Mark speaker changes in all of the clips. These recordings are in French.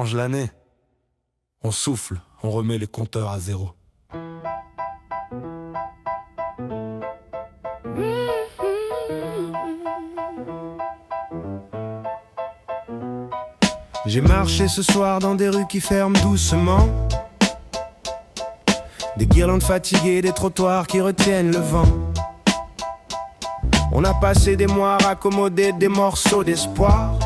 Speaker 1: change l'année. On souffle, on remet les compteurs à zéro.
Speaker 2: J'ai marché ce soir dans des rues qui ferment doucement, des guirlandes fatiguées, des trottoirs qui retiennent le vent. On a passé des mois à raccommoder des morceaux d'espoir,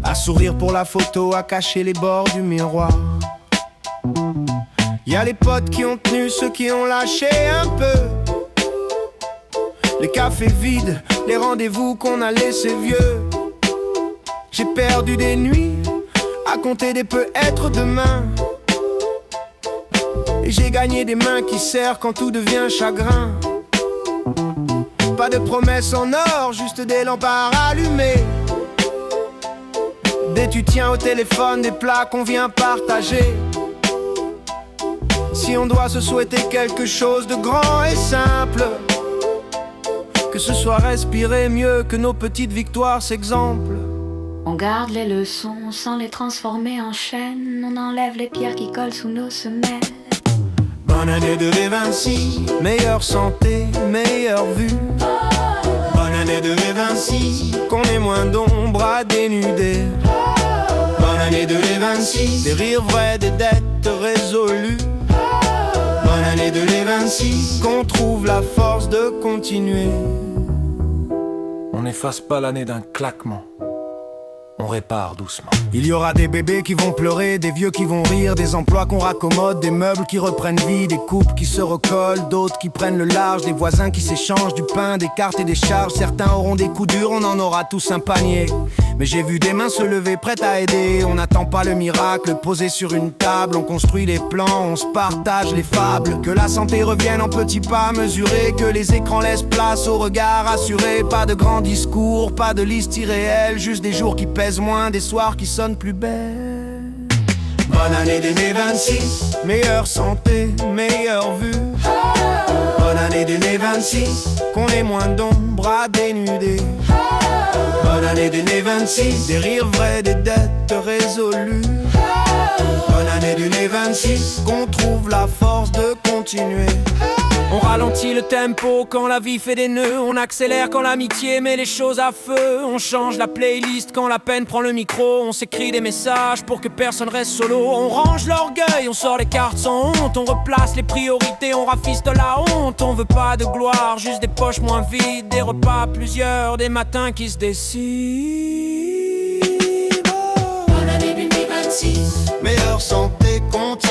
Speaker 2: à sourire pour la photo, à cacher les bords du miroir. Y'a les potes qui ont tenu, ceux qui ont lâché un peu, les cafés vides, les rendez-vous qu'on a laissés vieux. J'ai perdu des nuits à compter des peut-être demain, et j'ai gagné des mains qui serrent quand tout devient chagrin. Pas de promesses en or, juste des lampes allumées, des tu tiens au téléphone, des plats qu'on vient partager. Si on doit se souhaiter quelque chose de grand et simple, que ce soit respirer mieux que nos petites victoires s'exemplent.
Speaker 3: On garde les leçons sans les transformer en chaînes. On enlève les pierres qui collent sous nos semelles.
Speaker 2: Bonne année 2026, meilleure santé, meilleure vue. Bonne année 2026, qu'on ait moins d'ombre à dénuder. Bonne année 2026, des rires vrais, des dettes résolues. Bonne année 2026, qu'on trouve la force de continuer.
Speaker 1: On n'efface pas l'année d'un claquement, on répare doucement.
Speaker 2: Il y aura des bébés qui vont pleurer, des vieux qui vont rire, des emplois qu'on raccommode, des meubles qui reprennent vie, des couples qui se recollent, d'autres qui prennent le large, des voisins qui s'échangent du pain, des cartes et des charges. Certains auront des coups durs, on en aura tous un panier. Mais j'ai vu des mains se lever prêtes à aider. On n'attend pas le miracle posé sur une table. On construit les plans, on se partage les fables. Que la santé revienne en petits pas mesurés, que les écrans laissent place au regard assuré. Pas de grands discours, pas de liste irréelle, juste des jours qui pèsent moins, des soirs qui sonnent plus belles. Bonne année 2026, meilleure santé, meilleure vue. Bonne année 2026, qu'on ait moins d'ombre à dénuder. Bonne année 2026, des rires vrais, des dettes résolues. Bonne année 2026, qu'on trouve la force de continuer. On ralentit le tempo quand la vie fait des nœuds. On accélère quand l'amitié met les choses à feu. On change la playlist quand la peine prend le micro. On s'écrit des messages pour que personne reste solo. On range l'orgueil, on sort les cartes sans honte. On replace les priorités, on rafiste la honte. On veut pas de gloire, juste des poches moins vides. Des repas à plusieurs, des matins qui se décident. Bonne année 2026, meilleure santé, continue.